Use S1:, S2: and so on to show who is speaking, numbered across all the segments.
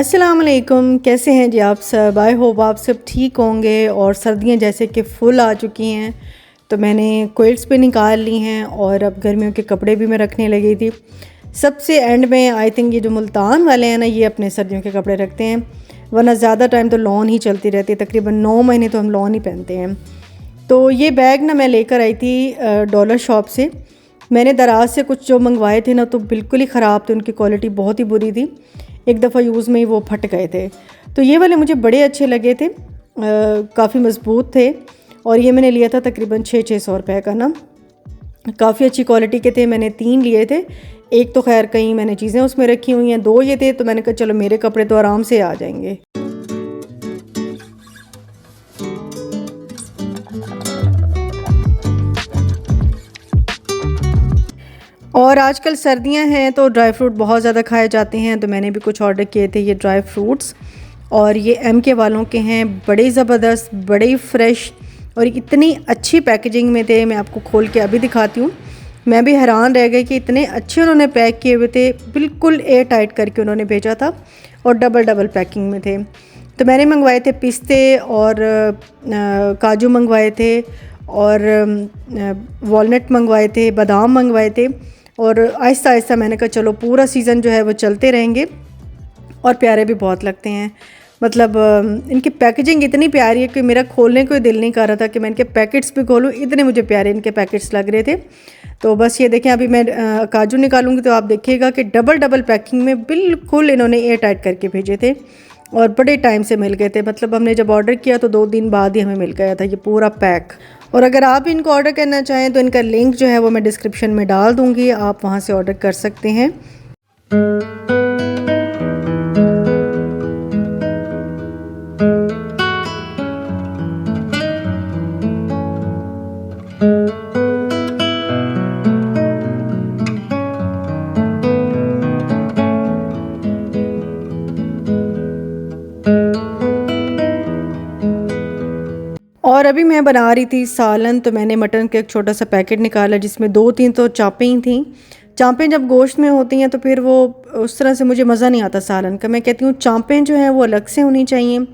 S1: अस्सलाम वालेकुम, कैसे हैं जी आप सब। आई होप आप सब ठीक होंगे। और सर्दियां जैसे कि फुल आ चुकी हैं तो मैंने क्विल्ट्स भी निकाल ली हैं और अब गर्मियों के कपड़े भी मैं रखने लगी थी। सबसे एंड में आई थिंक ये जो मुल्तान वाले हैं ना, ये अपने सर्दियों के कपड़े रखते हैं, वरना ज़्यादा टाइम तो लॉन ही चलती रहती है। तकरीबन 9 महीने तो हम लॉन ही पहनते हैं। तो ये बैग ना मैं लेकर आई थी डॉलर शॉप से। मैंने दराज से कुछ जो मंगवाए थे ना तो बिल्कुल ही ख़राब थे, उनकी क्वालिटी बहुत ही बुरी थी। एक दफ़ा यूज़ में ही वो फट गए थे। तो ये वाले मुझे बड़े अच्छे लगे थे, काफ़ी मज़बूत थे। और ये मैंने लिया था तकरीबन 600 रुपये का ना, काफ़ी अच्छी क्वालिटी के थे। मैंने 3 लिए थे, एक तो खैर कहीं मैंने चीज़ें उसमें रखी हुई हैं, 2 ये थे। तो मैंने कहा चलो मेरे कपड़े तो आराम से आ जाएंगे। और आजकल सर्दियां हैं तो ड्राई फ्रूट बहुत ज़्यादा खाए जाते हैं, तो मैंने भी कुछ ऑर्डर किए थे ये ड्राई फ्रूट्स। और ये MK वालों के हैं, बड़े ज़बरदस्त, बड़े फ्रेश और इतनी अच्छी पैकेजिंग में थे। मैं आपको खोल के अभी दिखाती हूँ। मैं भी हैरान रह गई कि इतने अच्छे उन्होंने पैक किए हुए थे, बिल्कुल एयर टाइट करके उन्होंने भेजा था और डबल पैकिंग में थे। तो मैंने मंगवाए थे पिस्ते और काजू मंगवाए थे और वॉलनट मंगवाए थे, बादाम मंगवाए थे। और आहिस्ता आहिस्ता मैंने कहा चलो पूरा सीज़न जो है वो चलते रहेंगे। और प्यारे भी बहुत लगते हैं, मतलब इनकी पैकेजिंग इतनी प्यारी है कि मेरा खोलने को दिल नहीं कर रहा था कि मैं इनके पैकेट्स भी खोलूँ, इतने मुझे प्यारे इनके पैकेट्स लग रहे थे। तो बस ये देखें, अभी मैं काजू निकालूंगी तो आप देखिएगा कि डबल पैकिंग में बिल्कुल इन्होंने एयर टाइट करके भेजे थे और बड़े टाइम से मिल गए थे। मतलब हमने जब ऑर्डर किया तो 2 दिन बाद ही हमें मिल गया था ये पूरा पैक। और अगर आप इनको ऑर्डर करना चाहें तो इनका लिंक जो है वो मैं डिस्क्रिप्शन में डाल दूँगी, आप वहाँ से ऑर्डर कर सकते हैं। और अभी मैं बना रही थी सालन, तो मैंने मटन का एक छोटा सा पैकेट निकाला जिसमें 2-3 तो चापें ही थी। चापें जब गोश्त में होती हैं तो फिर वो उस तरह से मुझे मज़ा नहीं आता सालन का। मैं कहती हूँ चापें जो हैं वो अलग से होनी चाहिए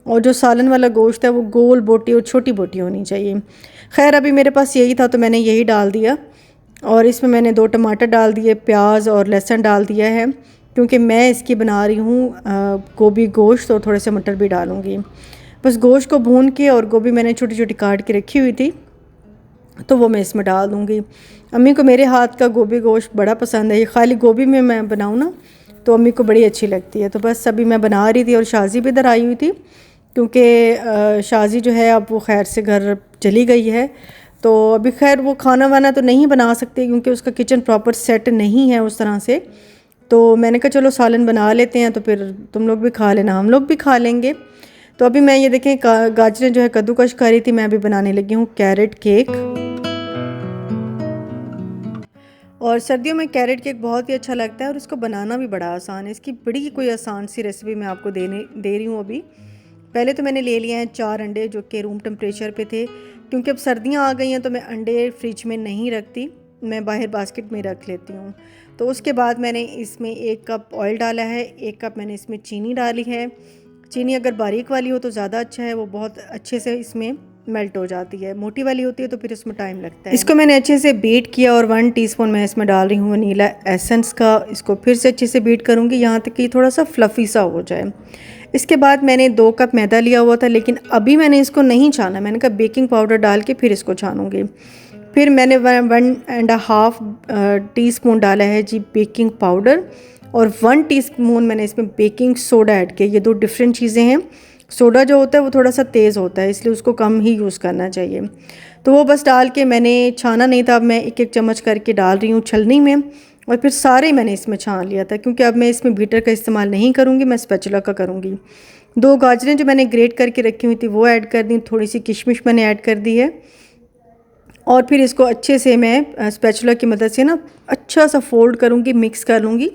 S1: और जो सालन वाला गोश्त है वो गोल बोटी और छोटी बोटी होनी चाहिए। खैर अभी मेरे पास यही था तो मैंने यही डाल दिया। और इसमें मैंने 2 टमाटर डाल दिए, प्याज और लहसुन डाल दिया है, क्योंकि मैं इसकी बना रही हूँ गोभी गोश्त और थोड़े से मटर भी डालूँगी। बस गोश्त को भून के और गोभी मैंने छोटी छोटी काट के रखी हुई थी तो वो मैं इसमें डाल दूँगी। अम्मी को मेरे हाथ का गोभी गोश्त बड़ा पसंद है। ये खाली गोभी में मैं बनाऊँ ना तो अम्मी को बड़ी अच्छी लगती है। तो बस अभी मैं बना रही थी और शाजी भी इधर आई हुई थी, क्योंकि शाजी जो है अब वो खैर से घर चली गई है। तो अभी खैर वो खाना वाना तो नहीं बना सकती क्योंकि उसका किचन प्रॉपर सेट नहीं है उस तरह से। तो मैंने कहा चलो सालन बना लेते हैं, तो फिर तुम लोग भी खा लेना, हम लोग भी खा लेंगे। तो अभी मैं ये देखें गाजरें जो है कद्दूकश कर रही थी, मैं अभी बनाने लगी हूँ कैरेट केक। और सर्दियों में कैरेट केक बहुत ही अच्छा लगता है और इसको बनाना भी बड़ा आसान है। इसकी बड़ी कोई आसान सी रेसिपी मैं आपको दे रही हूँ अभी। पहले तो मैंने ले लिए हैं 4 अंडे जो कि रूम टेम्परेचर पे थे, क्योंकि अब सर्दियाँ आ गई हैं तो मैं अंडे फ्रिज में नहीं रखती, मैं बाहर बास्केट में रख लेती हूँ। तो उसके बाद मैंने इसमें 1 कप ऑयल डाला है, 1 कप मैंने इसमें चीनी डाली है। चीनी अगर बारीक वाली हो तो ज़्यादा अच्छा है, वो बहुत अच्छे से इसमें मेल्ट हो जाती है। मोटी वाली होती है तो फिर इसमें टाइम लगता है। इसको मैंने अच्छे से बीट किया और 1 टीस्पून मैं इसमें डाल रही हूँ वनीला एसेंस का। इसको फिर से अच्छे से बीट करूँगी यहाँ तक कि थोड़ा सा फ्लफ़ी सा हो जाए। इसके बाद मैंने 2 कप मैदा लिया हुआ था, लेकिन अभी मैंने इसको नहीं छाना। मैंने कहा बेकिंग पाउडर डाल के फिर इसको छानूँगी। फिर मैंने 1.5 टीस्पून डाला है जी बेकिंग पाउडर और 1 टीस्पून मैंने इसमें बेकिंग सोडा ऐड किया। ये 2 डिफरेंट चीज़ें हैं। सोडा जो होता है वो थोड़ा सा तेज़ होता है, इसलिए उसको कम ही यूज़ करना चाहिए। तो वो बस डाल के मैंने छाना नहीं था, अब मैं 1-1 चम्मच करके डाल रही हूँ छलनी में। और फिर सारे मैंने इसमें छान लिया था, क्योंकि अब मैं इसमें बीटर का इस्तेमाल नहीं करूँगी, मैं स्पैचुला का करूँगी। 2 गाजरें जो मैंने ग्रेट करके रखी हुई थी वो ऐड कर दी, थोड़ी सी किशमिश मैंने ऐड कर दी है। और फिर इसको अच्छे से मैं स्पैचुला की मदद से ना अच्छा सा फोल्ड करूँगी, मिक्स कर लूँगी,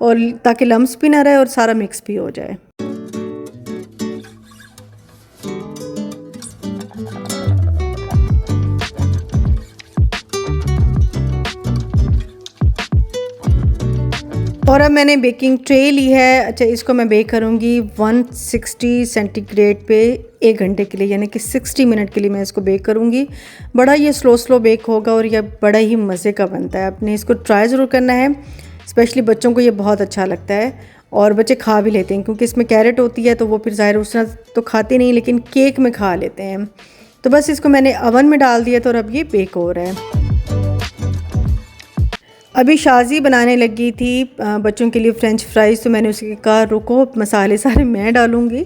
S1: और ताकि लम्स भी ना रहे और सारा मिक्स भी हो जाए। और अब मैंने बेकिंग ट्रे ली है। अच्छा, इसको मैं बेक करूँगी 160 सेंटीग्रेड पे 1 घंटे के लिए, यानी कि 60 मिनट के लिए मैं इसको बेक करूँगी। बड़ा ये स्लो बेक होगा और यह बड़ा ही मज़े का बनता है। आपने इसको ट्राई ज़रूर करना है, स्पेशली बच्चों को ये बहुत अच्छा लगता है और बच्चे खा भी लेते हैं, क्योंकि इसमें कैरेट होती है तो वो फिर ज़ाहिर उस तरह तो खाते नहीं, लेकिन केक में खा लेते हैं। तो बस इसको मैंने ओवन में डाल दिया तो अब ये बेक हो रहा है। अभी शाजी बनाने लगी थी बच्चों के लिए फ़्रेंच फ्राइज़, तो मैंने उसके कहा रुको, मसाले सारे मैं डालूँगी।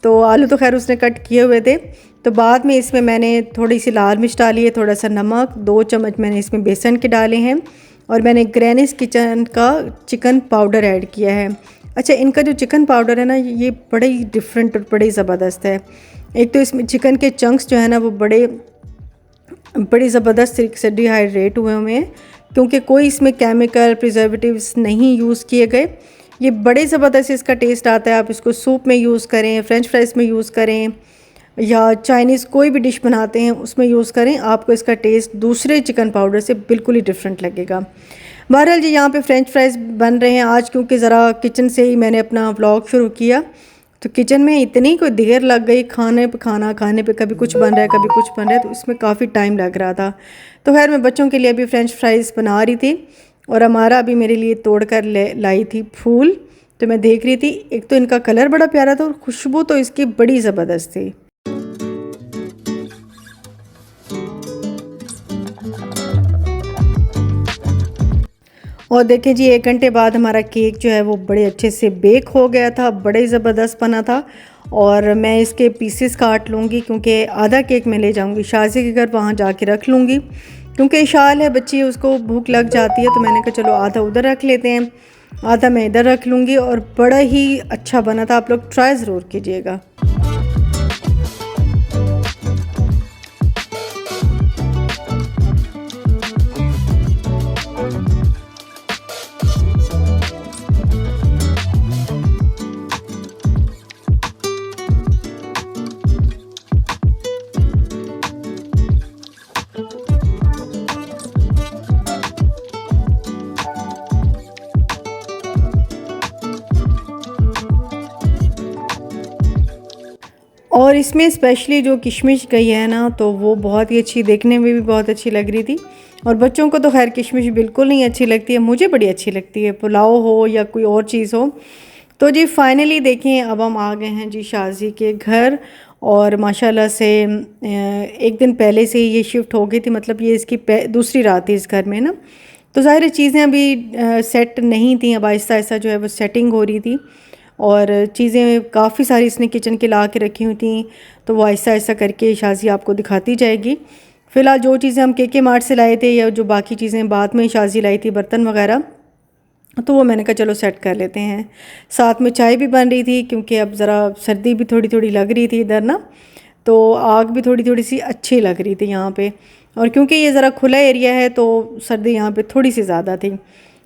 S1: तो आलू तो खैर उसने कट किए हुए थे। तो बाद में इसमें मैंने थोड़ी सी लाल मिर्च डाली है, थोड़ा सा नमक, 2 चम्मच मैंने इसमें बेसन के डाले हैं और मैंने ग्रैनिस किचन का चिकन पाउडर ऐड किया है। अच्छा, इनका जो चिकन पाउडर है ना, ये बड़े ही डिफरेंट और बड़े ज़बरदस्त है। एक तो इसमें चिकन के चंक्स जो है ना वो बड़ी ज़बरदस्त तरीके से डिहाइड्रेट हुए हैं, क्योंकि कोई इसमें केमिकल प्रिजर्वेटिव्स नहीं यूज़ किए गए। ये बड़े ज़बरदस्त इसका टेस्ट आता है। आप इसको सूप में यूज़ करें, फ्रेंच फ्राइज़ में यूज़ करें, या चाइनीज़ कोई भी डिश बनाते हैं उसमें यूज़ करें, आपको इसका टेस्ट दूसरे चिकन पाउडर से बिल्कुल ही डिफरेंट लगेगा। बहरहाल जी, यहाँ पे फ्रेंच फ्राइज़ बन रहे हैं आज, क्योंकि ज़रा किचन से ही मैंने अपना व्लॉग शुरू किया, तो किचन में इतनी कोई देर लग गई, खाने पे कभी कुछ बन रहा है कभी कुछ बन रहा है, तो इसमें काफ़ी टाइम लग रहा था। तो खैर मैं बच्चों के लिए अभी फ़्रेंच फ्राइज़ बना रही थी और हमारा अभी मेरे लिए तोड़ कर लाई थी फूल। तो मैं देख रही थी, एक तो इनका कलर बड़ा प्यारा था और खुशबू तो इसकी बड़ी ज़बरदस्त थी। और देखें जी, 1 घंटे बाद हमारा केक जो है वो बड़े अच्छे से बेक हो गया था, बड़े ज़बरदस्त बना था। और मैं इसके पीसेस काट लूँगी, क्योंकि आधा केक मैं ले जाऊँगी शाजी के घर, वहाँ जाके रख लूँगी, क्योंकि इशाल है बच्ची, उसको भूख लग जाती है। तो मैंने कहा चलो आधा उधर रख लेते हैं, आधा मैं इधर रख लूँगी। और बड़ा ही अच्छा बना था, आप लोग ट्राई ज़रूर कीजिएगा। और इसमें स्पेशली जो किशमिश गई है ना, तो वो बहुत ही अच्छी, देखने में भी बहुत अच्छी लग रही थी। और बच्चों को तो खैर किशमिश बिल्कुल नहीं अच्छी लगती है, मुझे बड़ी अच्छी लगती है, पुलाव हो या कोई और चीज़ हो। तो जी फाइनली देखें, अब हम आ गए हैं जी शाजी के घर। और माशाल्लाह से 1 दिन पहले से ही ये शिफ्ट हो गई थी, मतलब ये इसकी दूसरी रात थी इस घर में ना। तो ज़ाहिर चीज़ें अभी सेट नहीं थी, अब आहिस्ता आहिस्ता जो है वो सेटिंग हो रही थी। और चीज़ें काफ़ी सारी इसने किचन के ला के रखी हुई थी, तो वो आहिस्ता आहिस्ता करके शाजी आपको दिखाती जाएगी। फ़िलहाल जो चीज़ें हम के मार्ट से लाए थे, या जो बाकी चीज़ें बाद में शाजी लाई थी, बर्तन वगैरह, तो वो मैंने कहा चलो सेट कर लेते हैं। साथ में चाय भी बन रही थी, क्योंकि अब ज़रा सर्दी भी थोड़ी थोड़ी लग रही थी इधर ना, तो आग भी थोड़ी थोड़ी सी अच्छी लग रही थी यहाँ पे। और क्योंकि ये ज़रा खुला एरिया है तो सर्दी यहाँ पे थोड़ी सी ज़्यादा थी।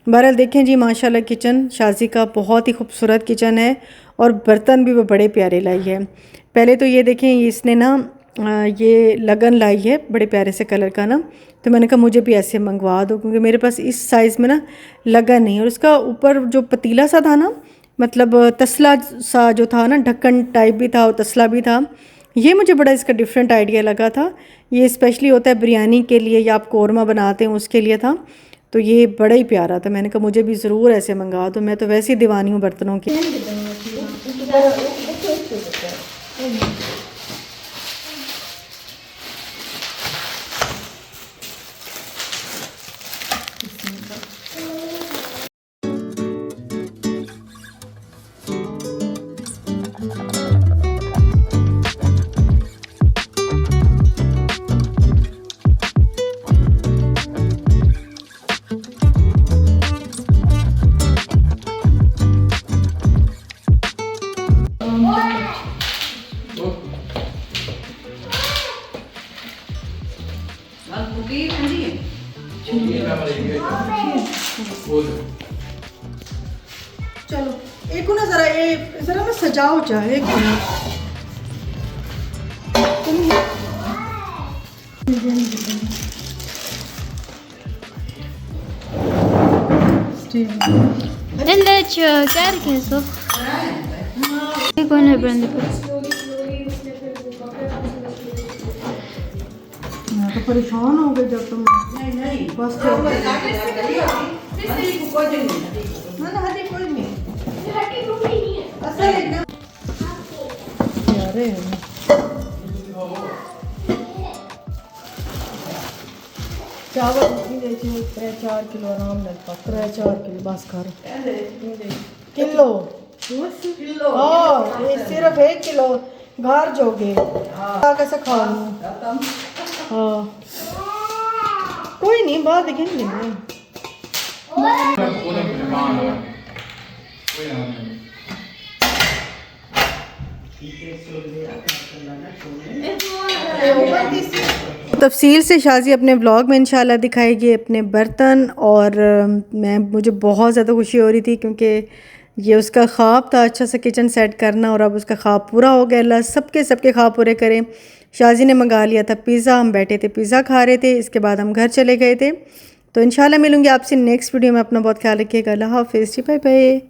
S1: बहरहाल देखें जी, माशाल्लाह किचन शाजी का बहुत ही खूबसूरत किचन है, और बर्तन भी वो बड़े प्यारे लाई है। पहले तो ये देखें, इसने ना ये लगन लाई है बड़े प्यारे से कलर का ना, तो मैंने कहा मुझे भी ऐसे मंगवा दो, क्योंकि मेरे पास इस साइज़ में ना लगन नहीं। और उसका ऊपर जो पतीला सा था ना, मतलब तसला सा जो था ना, ढक्कन टाइप भी था और तसला भी था, ये मुझे बड़ा इसका डिफरेंट आइडिया लगा था। ये स्पेशली होता है बिरयानी के लिए, या आप कौरमा बनाते हैं उसके लिए था, तो ये बड़ा ही प्यारा था। मैंने कहा मुझे भी ज़रूर ऐसे मंगा दो, मैं तो वैसे ही दीवानी हूँ बर्तनों की। चलो एक को ना ज़रा ना सजाओ चाहे एक
S2: And क्या रखे सो कौन है ब्रांड
S1: मैं तो परेशान हो गई जब तुम नहीं बस चावल 3-4 किलो आराम लगता 3-4 किलो बस कर किलो हाँ ये सिर्फ 1 किलो घर जोगे कैसे खा लूँ हाँ कोई नहीं बात देखेंगे तफसील से शाजी अपने व्लॉग में इंशाल्लाह दिखाएगी अपने बर्तन और मुझे बहुत ज़्यादा खुशी हो रही थी क्योंकि ये उसका ख्वाब था अच्छा सा किचन सेट करना और अब उसका ख्वाब पूरा हो गया। अल्लाह सबके ख्वाब पूरे करें। शाजी ने मंगा लिया था पिज़्ज़ा, हम बैठे थे पिज़्ज़ा खा रहे थे, इसके बाद हम घर चले गए थे। तो इंशाल्लाह मिलूँगी आपसे नेक्स्ट वीडियो में। अपना बहुत ख्याल रखिएगा। अल्लाह हाफ़िज़ जी, बाय बाय।